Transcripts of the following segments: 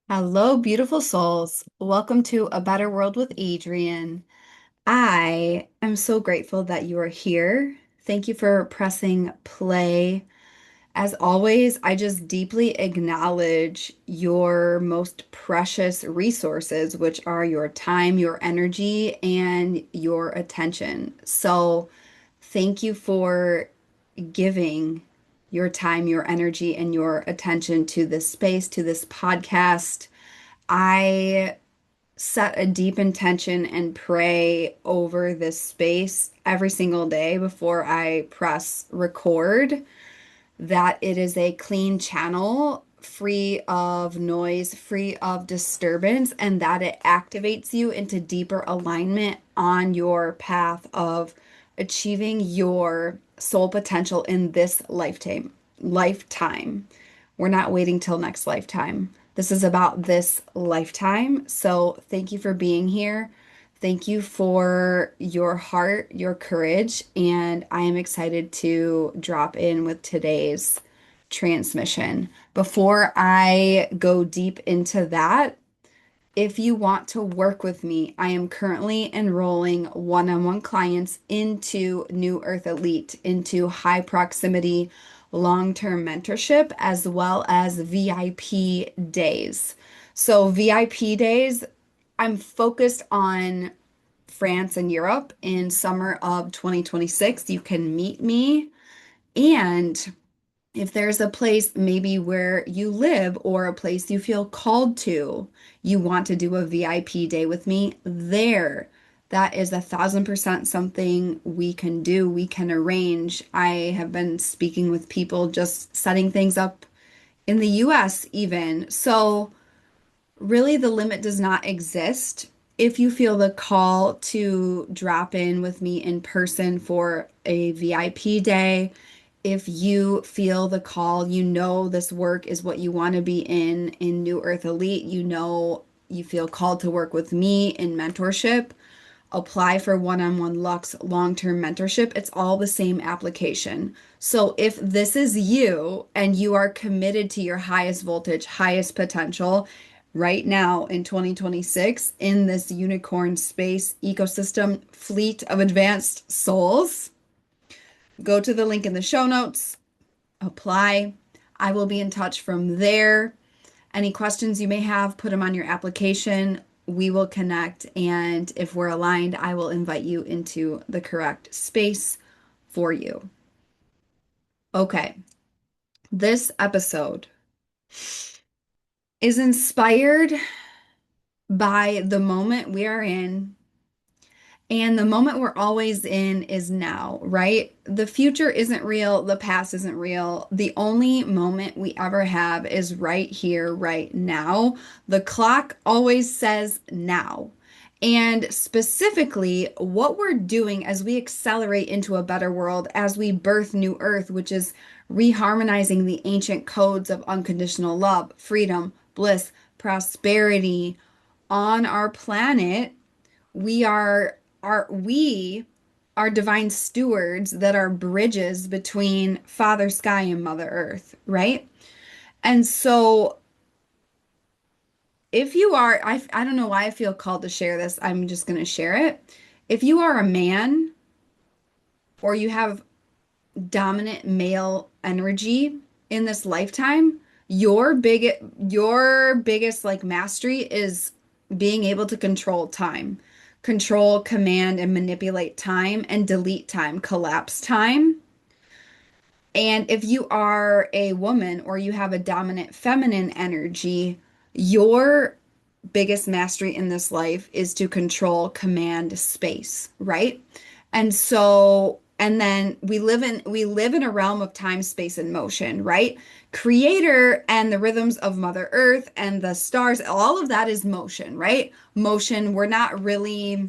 Hello, beautiful souls. Welcome to A Better World with Adrian. I am so grateful that you are here. Thank you for pressing play. As always, I just deeply acknowledge your most precious resources, which are your time, your energy, and your attention. So, thank you for giving your time, your energy, and your attention to this space, to this podcast. I set a deep intention and pray over this space every single day before I press record that it is a clean channel, free of noise, free of disturbance, and that it activates you into deeper alignment on your path of achieving your soul potential in this lifetime. Lifetime. We're not waiting till next lifetime. This is about this lifetime. So, thank you for being here. Thank you for your heart, your courage, and I am excited to drop in with today's transmission. Before I go deep into that, if you want to work with me, I am currently enrolling one-on-one clients into New Earth Elite, into high proximity long-term mentorship, as well as VIP days. So, VIP days, I'm focused on France and Europe in summer of 2026. You can meet me. And if there's a place maybe where you live or a place you feel called to, you want to do a VIP day with me there. That is 1,000% something we can do. We can arrange. I have been speaking with people just setting things up in the US even. So, really, the limit does not exist. If you feel the call to drop in with me in person for a VIP day, if you feel the call, you know this work is what you want to be in New Earth Elite, you know you feel called to work with me in mentorship, apply for one-on-one Lux long-term mentorship. It's all the same application. So if this is you and you are committed to your highest voltage, highest potential right now in 2026 in this unicorn space ecosystem fleet of advanced souls, go to the link in the show notes, apply. I will be in touch from there. Any questions you may have, put them on your application. We will connect. And if we're aligned, I will invite you into the correct space for you. Okay. This episode is inspired by the moment we are in. And the moment we're always in is now, right? The future isn't real. The past isn't real. The only moment we ever have is right here, right now. The clock always says now. And specifically, what we're doing as we accelerate into a better world, as we birth new earth, which is reharmonizing the ancient codes of unconditional love, freedom, bliss, prosperity on our planet, we are divine stewards that are bridges between Father Sky and Mother Earth, right? And so if you are, I don't know why I feel called to share this. I'm just going to share it. If you are a man or you have dominant male energy in this lifetime, your biggest like mastery is being able to control time. Control, command, and manipulate time and delete time, collapse time. And if you are a woman or you have a dominant feminine energy, your biggest mastery in this life is to control, command space, right? And so, and then we live in a realm of time, space, and motion, right? Creator and the rhythms of Mother Earth and the stars, all of that is motion, right? Motion, we're not really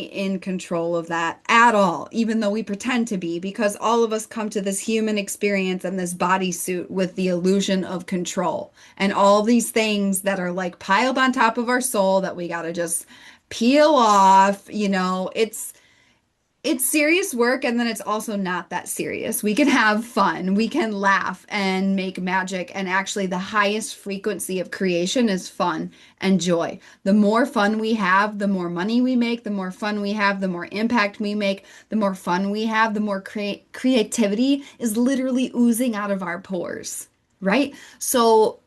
in control of that at all, even though we pretend to be, because all of us come to this human experience and this bodysuit with the illusion of control and all these things that are like piled on top of our soul that we got to just peel off. it's serious work, and then it's also not that serious. We can have fun, we can laugh and make magic. And actually, the highest frequency of creation is fun and joy. The more fun we have, the more money we make, the more fun we have, the more impact we make, the more fun we have, the more creativity is literally oozing out of our pores, right? So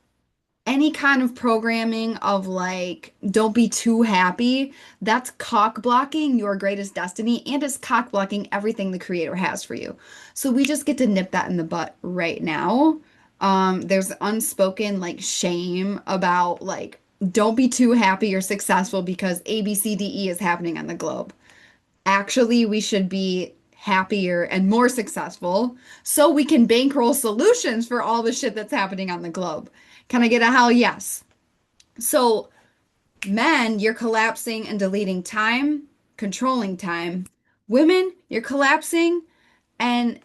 any kind of programming of like, don't be too happy, that's cock blocking your greatest destiny and it's cock blocking everything the creator has for you. So we just get to nip that in the butt right now. There's unspoken like shame about like, don't be too happy or successful because A, B, C, D, E is happening on the globe. Actually, we should be happier and more successful so we can bankroll solutions for all the shit that's happening on the globe. Can I get a hell yes? So, men, you're collapsing and deleting time, controlling time. Women, you're collapsing and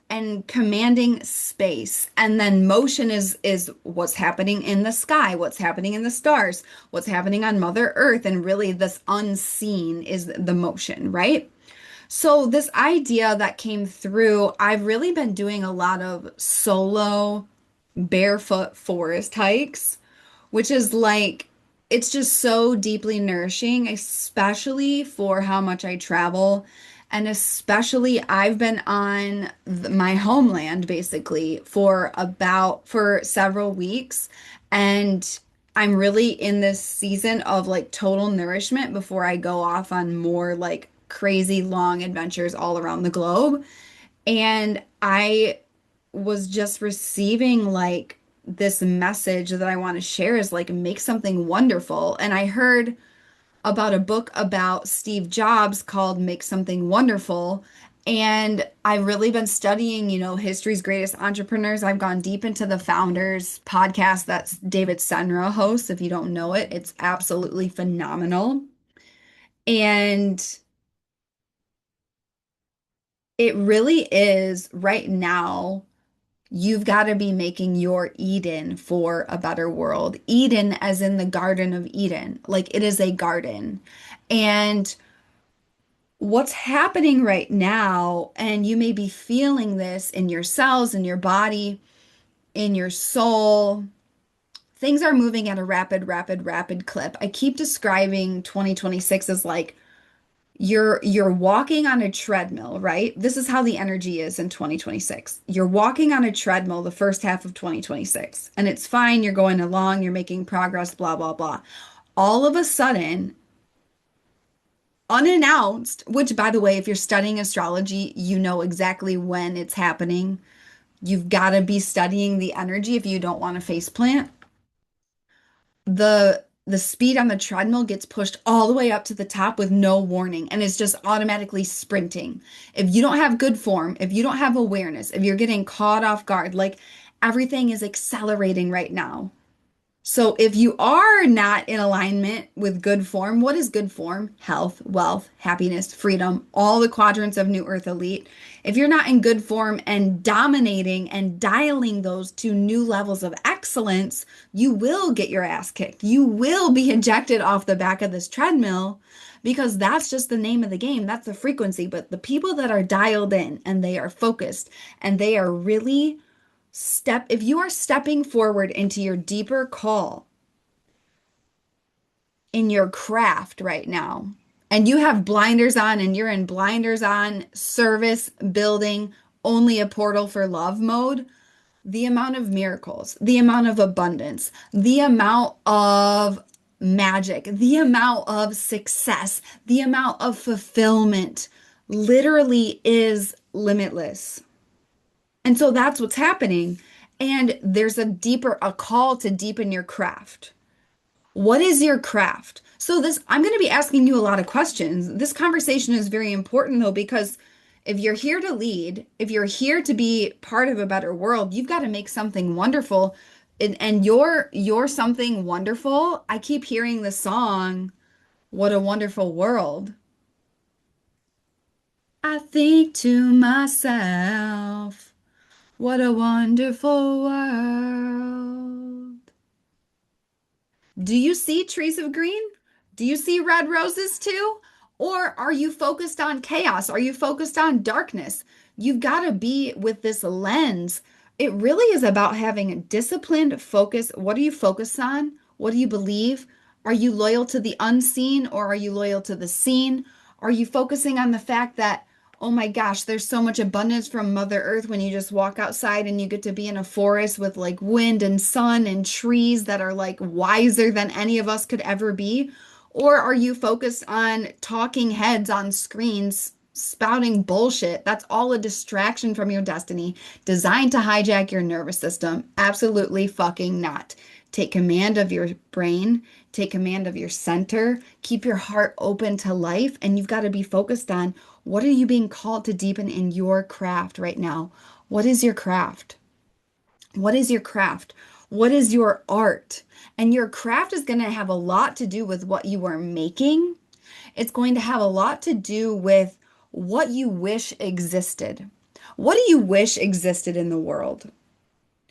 commanding space. And then motion is what's happening in the sky, what's happening in the stars, what's happening on Mother Earth, and really this unseen is the motion, right? So, this idea that came through, I've really been doing a lot of solo barefoot forest hikes, which is like, it's just so deeply nourishing, especially for how much I travel. And especially, I've been on my homeland basically for several weeks. And I'm really in this season of like total nourishment before I go off on more like crazy long adventures all around the globe. And I was just receiving like this message that I want to share is like make something wonderful. And I heard about a book about Steve Jobs called Make Something Wonderful. And I've really been studying, history's greatest entrepreneurs. I've gone deep into the Founders podcast that's David Senra hosts. If you don't know it, it's absolutely phenomenal. And it really is right now. You've got to be making your Eden for a better world. Eden, as in the Garden of Eden, like it is a garden. And what's happening right now, and you may be feeling this in your cells, in your body, in your soul, things are moving at a rapid, rapid, rapid clip. I keep describing 2026 as like you're walking on a treadmill, right? This is how the energy is in 2026. You're walking on a treadmill the first half of 2026, and it's fine. You're going along, you're making progress, blah, blah, blah. All of a sudden, unannounced, which by the way, if you're studying astrology, you know exactly when it's happening. You've got to be studying the energy if you don't want to face plant. The speed on the treadmill gets pushed all the way up to the top with no warning and is just automatically sprinting. If you don't have good form, if you don't have awareness, if you're getting caught off guard, like everything is accelerating right now. So if you are not in alignment with good form, what is good form? Health, wealth, happiness, freedom, all the quadrants of New Earth Elite. If you're not in good form and dominating and dialing those to new levels of excellence, you will get your ass kicked. You will be ejected off the back of this treadmill because that's just the name of the game. That's the frequency. But the people that are dialed in and they are focused and they are really if you are stepping forward into your deeper call in your craft right now, and you have blinders on and you're in blinders on service, building, only a portal for love mode, the amount of miracles, the amount of abundance, the amount of magic, the amount of success, the amount of fulfillment literally is limitless. And so that's what's happening. And there's a call to deepen your craft. What is your craft? So I'm going to be asking you a lot of questions. This conversation is very important though, because if you're here to lead, if you're here to be part of a better world, you've got to make something wonderful. And you're something wonderful. I keep hearing the song, What a Wonderful World. I think to myself, what a wonderful world. Do you see trees of green? Do you see red roses too? Or are you focused on chaos? Are you focused on darkness? You've got to be with this lens. It really is about having a disciplined focus. What are you focused on? What do you believe? Are you loyal to the unseen or are you loyal to the seen? Are you focusing on the fact that, oh my gosh, there's so much abundance from Mother Earth when you just walk outside and you get to be in a forest with like wind and sun and trees that are like wiser than any of us could ever be? Or are you focused on talking heads on screens, spouting bullshit? That's all a distraction from your destiny, designed to hijack your nervous system. Absolutely fucking not. Take command of your brain, take command of your center, keep your heart open to life, and you've got to be focused on what are you being called to deepen in your craft right now? What is your craft? What is your craft? What is your art? And your craft is going to have a lot to do with what you are making. It's going to have a lot to do with what you wish existed. What do you wish existed in the world?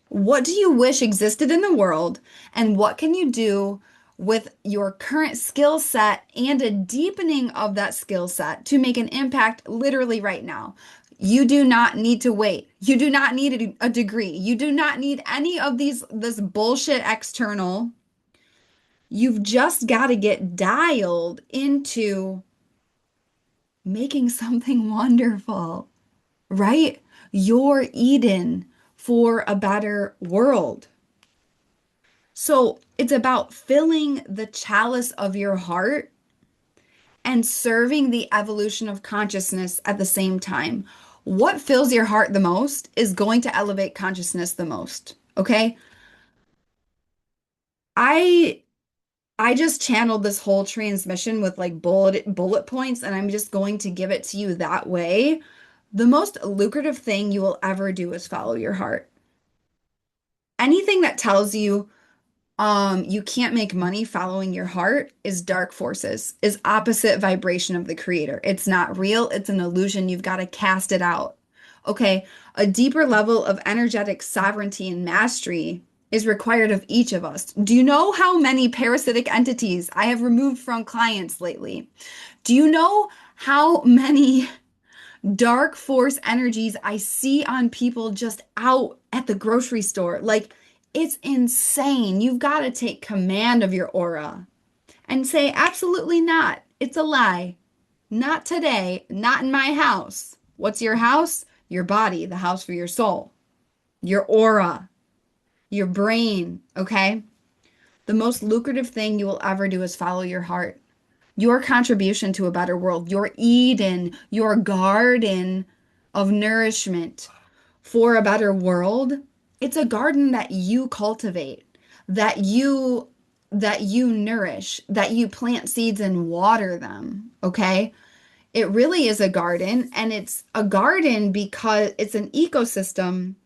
What do you wish existed in the world? And what can you do with your current skill set and a deepening of that skill set to make an impact literally right now? You do not need to wait. You do not need a degree. You do not need any of this bullshit external. You've just got to get dialed into making something wonderful, right? You're Eden for a better world. So it's about filling the chalice of your heart and serving the evolution of consciousness at the same time. What fills your heart the most is going to elevate consciousness the most. Okay. I I just channeled this whole transmission with like bullet points, and I'm just going to give it to you that way. The most lucrative thing you will ever do is follow your heart. Anything that tells you you can't make money following your heart is dark forces, is opposite vibration of the creator. It's not real, it's an illusion. You've got to cast it out. Okay, a deeper level of energetic sovereignty and mastery is required of each of us. Do you know how many parasitic entities I have removed from clients lately? Do you know how many dark force energies I see on people just out at the grocery store? Like, it's insane. You've got to take command of your aura and say, absolutely not. It's a lie. Not today. Not in my house. What's your house? Your body, the house for your soul, your aura, your brain. Okay. The most lucrative thing you will ever do is follow your heart. Your contribution to a better world, your Eden, your garden of nourishment for a better world. It's a garden that you cultivate, that you nourish, that you plant seeds and water them, okay? It really is a garden, and it's a garden because it's an ecosystem,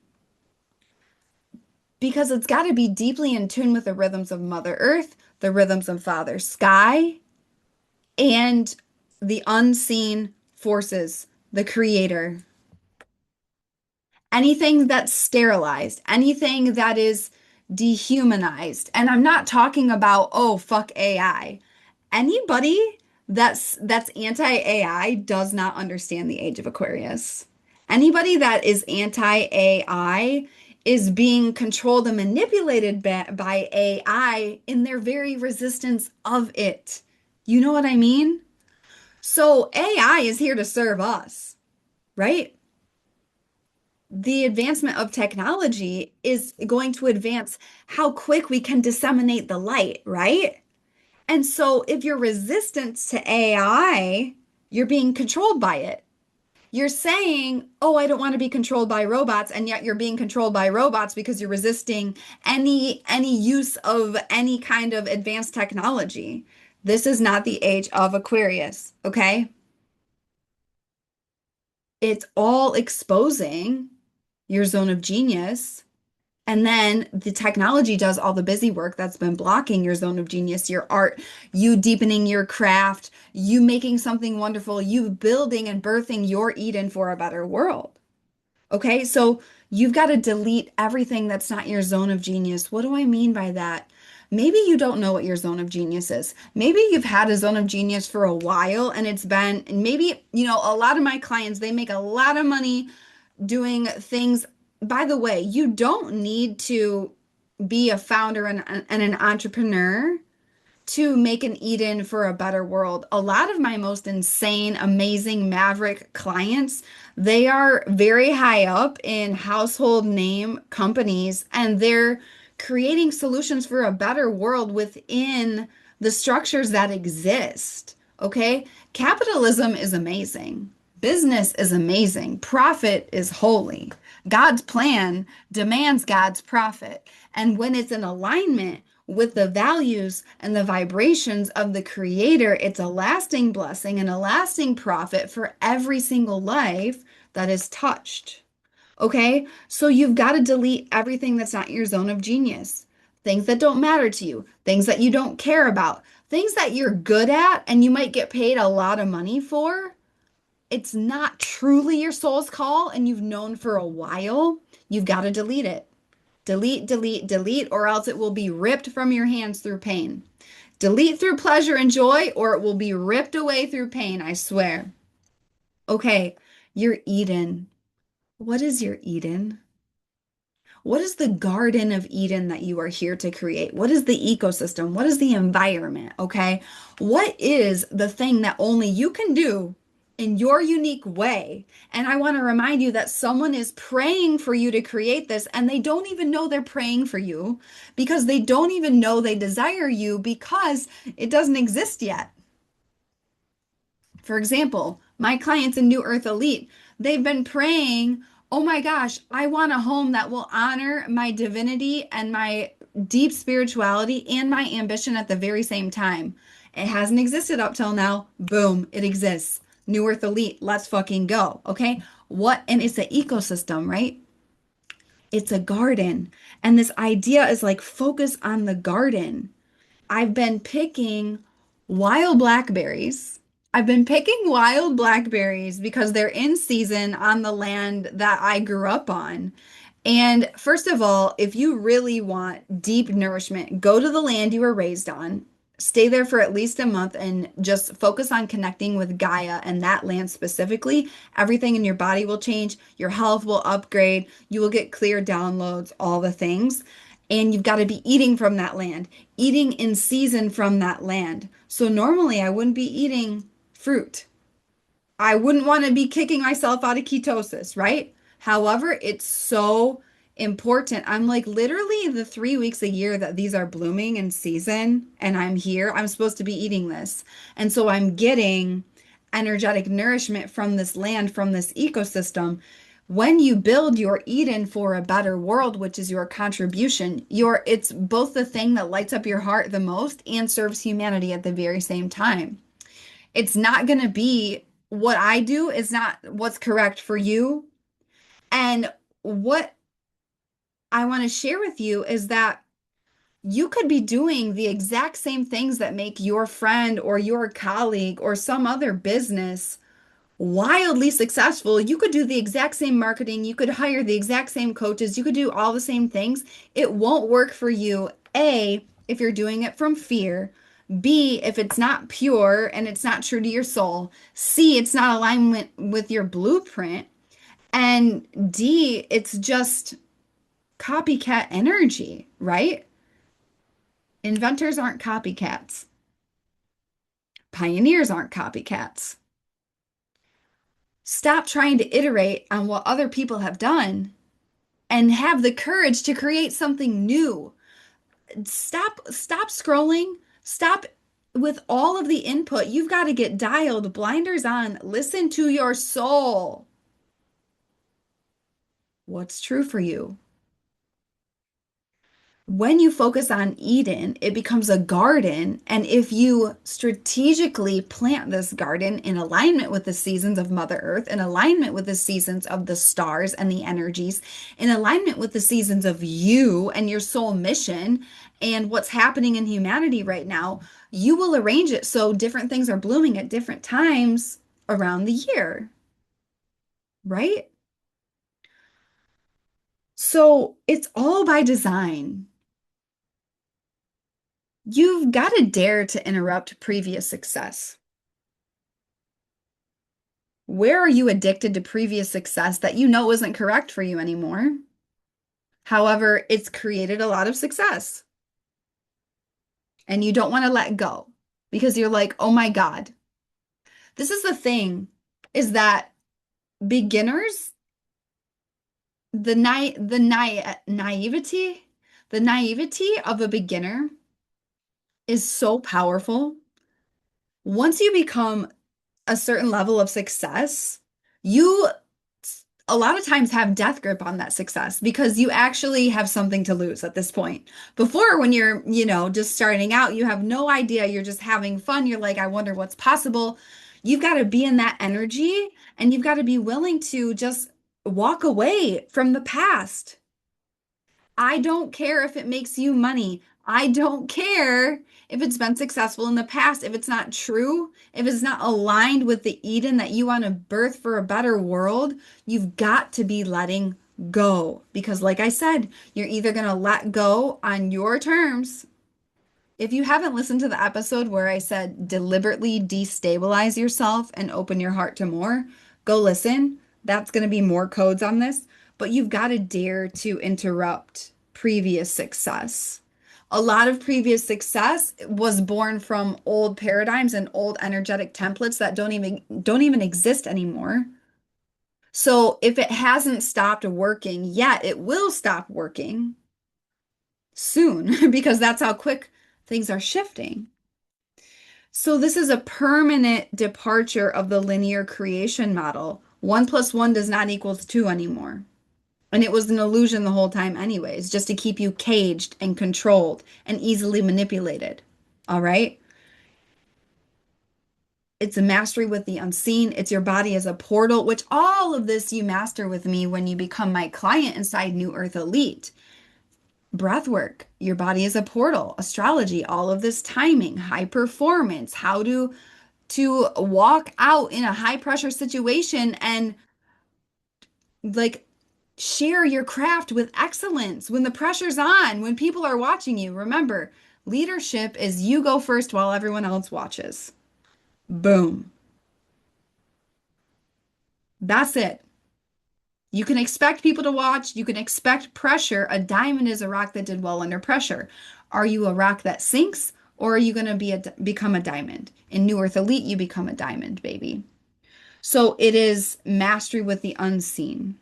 because it's got to be deeply in tune with the rhythms of Mother Earth, the rhythms of Father Sky, and the unseen forces, the creator. Anything that's sterilized, anything that is dehumanized. And I'm not talking about, oh, fuck AI. Anybody that's anti-AI does not understand the age of Aquarius. Anybody that is anti-AI is being controlled and manipulated by AI in their very resistance of it. You know what I mean? So AI is here to serve us, right? The advancement of technology is going to advance how quick we can disseminate the light, right? And so if you're resistant to AI, you're being controlled by it. You're saying, "Oh, I don't want to be controlled by robots," and yet you're being controlled by robots because you're resisting any use of any kind of advanced technology. This is not the age of Aquarius, okay? It's all exposing your zone of genius. And then the technology does all the busy work that's been blocking your zone of genius, your art, you deepening your craft, you making something wonderful, you building and birthing your Eden for a better world. Okay, so You've got to delete everything that's not your zone of genius. What do I mean by that? Maybe you don't know what your zone of genius is. Maybe you've had a zone of genius for a while and it's been, and maybe, a lot of my clients, they make a lot of money doing things. By the way, you don't need to be a founder and an entrepreneur to make an Eden for a better world. A lot of my most insane, amazing maverick clients, they are very high up in household name companies and they're creating solutions for a better world within the structures that exist. Okay? Capitalism is amazing. Business is amazing. Profit is holy. God's plan demands God's profit. And when it's in alignment with the values and the vibrations of the creator, it's a lasting blessing and a lasting profit for every single life that is touched. Okay? So you've got to delete everything that's not your zone of genius. Things that don't matter to you, things that you don't care about, things that you're good at and you might get paid a lot of money for. It's not truly your soul's call and you've known for a while. You've got to delete it. Delete, delete, delete, or else it will be ripped from your hands through pain. Delete through pleasure and joy, or it will be ripped away through pain, I swear. Okay, your Eden. What is your Eden? What is the Garden of Eden that you are here to create? What is the ecosystem? What is the environment? Okay. What is the thing that only you can do in your unique way? And I want to remind you that someone is praying for you to create this and they don't even know they're praying for you because they don't even know they desire you because it doesn't exist yet. For example, my clients in New Earth Elite, they've been praying, oh my gosh, I want a home that will honor my divinity and my deep spirituality and my ambition at the very same time. It hasn't existed up till now. Boom, it exists. New Earth Elite, let's fucking go. Okay. What? And it's an ecosystem, right? It's a garden. And this idea is like focus on the garden. I've been picking wild blackberries. I've been picking wild blackberries because they're in season on the land that I grew up on. And first of all, if you really want deep nourishment, go to the land you were raised on, stay there for at least a month, and just focus on connecting with Gaia and that land specifically. Everything in your body will change, your health will upgrade, you will get clear downloads, all the things. And you've got to be eating from that land, eating in season from that land. So normally I wouldn't be eating fruit. I wouldn't want to be kicking myself out of ketosis, right? However, it's so important. I'm like literally the 3 weeks a year that these are blooming in season and I'm here, I'm supposed to be eating this. And so I'm getting energetic nourishment from this land, from this ecosystem. When you build your Eden for a better world, which is your contribution, it's both the thing that lights up your heart the most and serves humanity at the very same time. It's not going to be what I do is not what's correct for you. And what I want to share with you is that you could be doing the exact same things that make your friend or your colleague or some other business wildly successful. You could do the exact same marketing. You could hire the exact same coaches. You could do all the same things. It won't work for you. A, if you're doing it from fear. B, if it's not pure and it's not true to your soul. C, it's not alignment with your blueprint. And D, it's just copycat energy, right? Inventors aren't copycats. Pioneers aren't copycats. Stop trying to iterate on what other people have done and have the courage to create something new. Stop scrolling. Stop with all of the input. You've got to get dialed, blinders on. Listen to your soul. What's true for you? When you focus on Eden, it becomes a garden. And if you strategically plant this garden in alignment with the seasons of Mother Earth, in alignment with the seasons of the stars and the energies, in alignment with the seasons of you and your soul mission and what's happening in humanity right now, you will arrange it so different things are blooming at different times around the year, right? So it's all by design. You've got to dare to interrupt previous success. Where are you addicted to previous success that you know isn't correct for you anymore? However, it's created a lot of success and you don't want to let go because you're like, oh my God. This is the thing is that beginners, naivety, the naivety of a beginner is so powerful. Once you become a certain level of success, you a lot of times have death grip on that success because you actually have something to lose at this point. Before, when you're, just starting out, you have no idea. You're just having fun. You're like, I wonder what's possible. You've got to be in that energy and you've got to be willing to just walk away from the past. I don't care if it makes you money. I don't care if it's been successful in the past. If it's not true, if it's not aligned with the Eden that you want to birth for a better world, you've got to be letting go. Because, like I said, you're either going to let go on your terms. If you haven't listened to the episode where I said deliberately destabilize yourself and open your heart to more, go listen. That's going to be more codes on this, but you've got to dare to interrupt previous success. A lot of previous success was born from old paradigms and old energetic templates that don't even exist anymore. So if it hasn't stopped working yet, it will stop working soon because that's how quick things are shifting. So this is a permanent departure of the linear creation model. One plus one does not equal two anymore. And it was an illusion the whole time, anyways, just to keep you caged and controlled and easily manipulated. All right. It's a mastery with the unseen. It's your body as a portal, which all of this you master with me when you become my client inside New Earth Elite. Breath work, your body is a portal, astrology, all of this timing, high performance, how to walk out in a high pressure situation and like share your craft with excellence when the pressure's on, when people are watching you. Remember, leadership is you go first while everyone else watches. Boom. That's it. You can expect people to watch. You can expect pressure. A diamond is a rock that did well under pressure. Are you a rock that sinks or are you going to become a diamond? In New Earth Elite, you become a diamond, baby. So it is mastery with the unseen.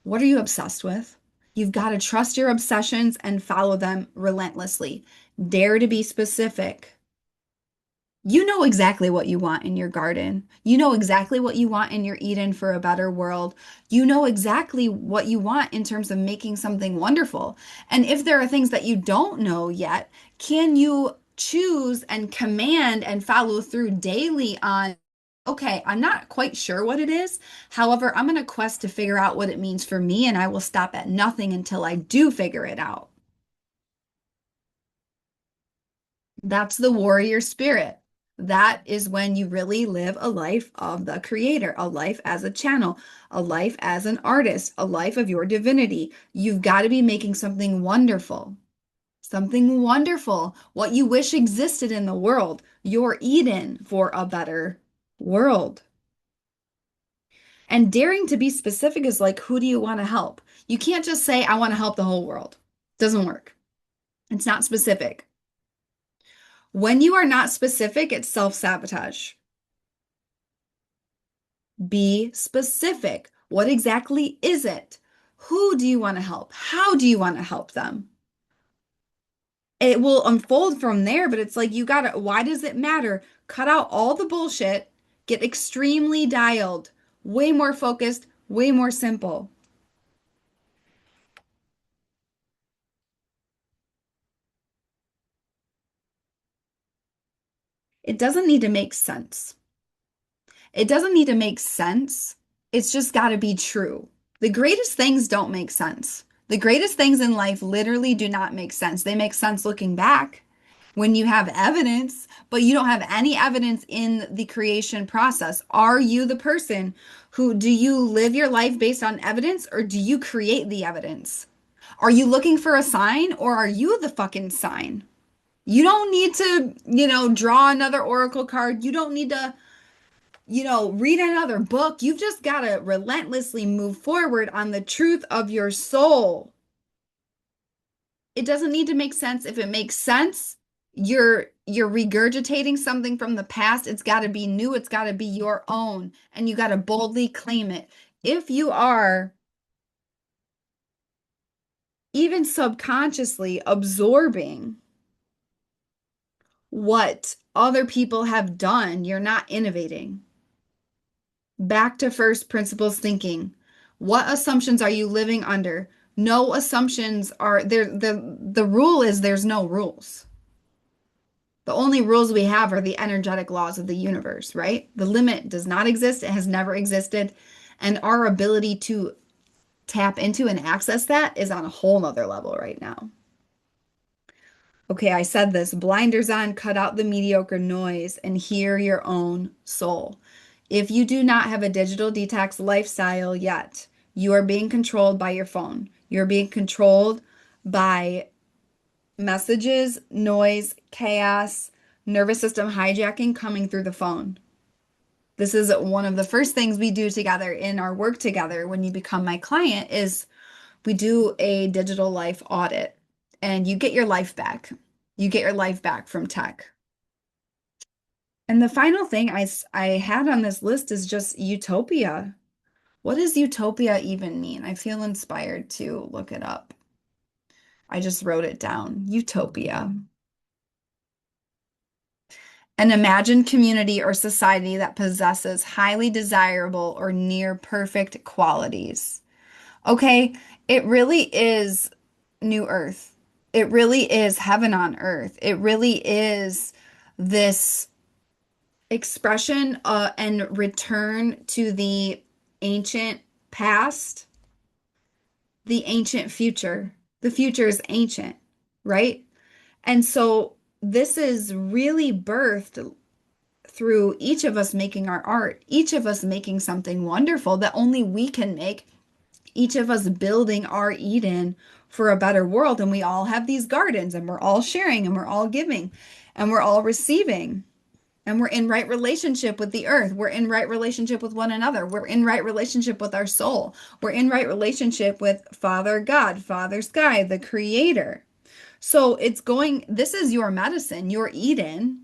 What are you obsessed with? You've got to trust your obsessions and follow them relentlessly. Dare to be specific. You know exactly what you want in your garden. You know exactly what you want in your Eden for a better world. You know exactly what you want in terms of making something wonderful. And if there are things that you don't know yet, can you choose and command and follow through daily on, okay, I'm not quite sure what it is. However, I'm going to quest to figure out what it means for me, and I will stop at nothing until I do figure it out. That's the warrior spirit. That is when you really live a life of the creator, a life as a channel, a life as an artist, a life of your divinity. You've got to be making something wonderful, something wonderful, what you wish existed in the world, your Eden for a better world. And daring to be specific is like, who do you want to help? You can't just say, I want to help the whole world. Doesn't work. It's not specific. When you are not specific, it's self-sabotage. Be specific. What exactly is it? Who do you want to help? How do you want to help them? It will unfold from there, but it's like you gotta, why does it matter? Cut out all the bullshit, get extremely dialed, way more focused, way more simple. It doesn't need to make sense. It doesn't need to make sense. It's just got to be true. The greatest things don't make sense. The greatest things in life literally do not make sense. They make sense looking back. when you have evidence, but you don't have any evidence in the creation process. Are you the person who do you live your life based on evidence or do you create the evidence? Are you looking for a sign or are you the fucking sign? You don't need to, draw another oracle card. You don't need to, read another book. You've just got to relentlessly move forward on the truth of your soul. It doesn't need to make sense. If it makes sense, you're regurgitating something from the past. It's got to be new. It's got to be your own, and you got to boldly claim it. If you are even subconsciously absorbing what other people have done, you're not innovating. Back to first principles thinking. What assumptions are you living under? No assumptions are there. The rule is there's no rules. The only rules we have are the energetic laws of the universe, right? The limit does not exist. It has never existed. And our ability to tap into and access that is on a whole nother level right now. Okay, I said this, blinders on, cut out the mediocre noise and hear your own soul. If you do not have a digital detox lifestyle yet, you are being controlled by your phone. You're being controlled by messages, noise, chaos, nervous system hijacking coming through the phone. This is one of the first things we do together in our work together when you become my client is we do a digital life audit and you get your life back. You get your life back from tech. And the final thing I had on this list is just utopia. What does utopia even mean? I feel inspired to look it up. I just wrote it down. Utopia. An imagined community or society that possesses highly desirable or near perfect qualities. Okay, it really is New Earth. It really is heaven on earth. It really is this expression and return to the ancient past, the ancient future. The future is ancient, right? And so this is really birthed through each of us making our art, each of us making something wonderful that only we can make, each of us building our Eden for a better world. And we all have these gardens and we're all sharing and we're all giving and we're all receiving. And we're in right relationship with the earth. We're in right relationship with one another. We're in right relationship with our soul. We're in right relationship with Father God, Father Sky, the creator. So this is your medicine, your Eden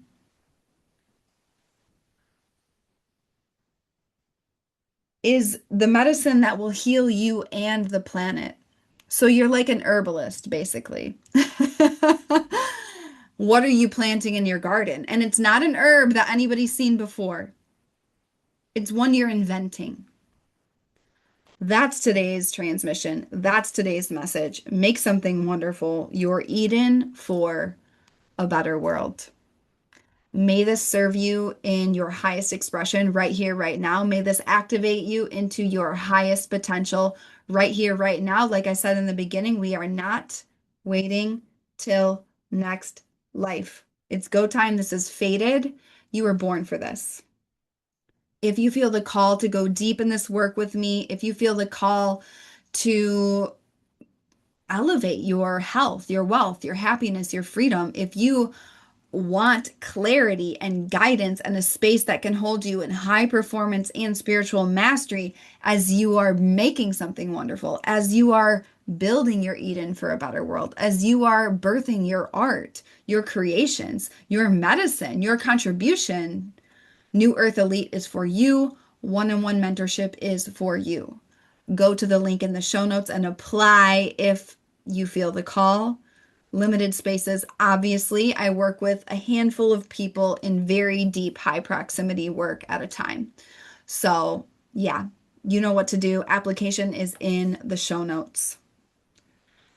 is the medicine that will heal you and the planet. So you're like an herbalist, basically. What are you planting in your garden? And it's not an herb that anybody's seen before. It's one you're inventing. That's today's transmission. That's today's message. Make something wonderful. You're Eden for a better world. May this serve you in your highest expression right here, right now. May this activate you into your highest potential right here, right now. Like I said in the beginning, we are not waiting till next life. It's go time. This is fated. You were born for this. If you feel the call to go deep in this work with me, if you feel the call to elevate your health, your wealth, your happiness, your freedom, if you want clarity and guidance and a space that can hold you in high performance and spiritual mastery as you are making something wonderful, as you are building your Eden for a better world, as you are birthing your art, your creations, your medicine, your contribution. New Earth Elite is for you. One-on-one mentorship is for you. Go to the link in the show notes and apply if you feel the call. Limited spaces. Obviously, I work with a handful of people in very deep, high proximity work at a time. So, yeah, you know what to do. Application is in the show notes.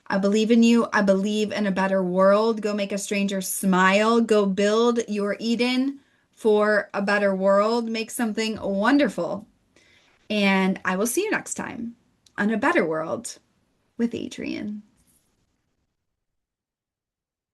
I believe in you. I believe in a better world. Go make a stranger smile. Go build your Eden for a better world. Make something wonderful. And I will see you next time on A Better World with Adrienne.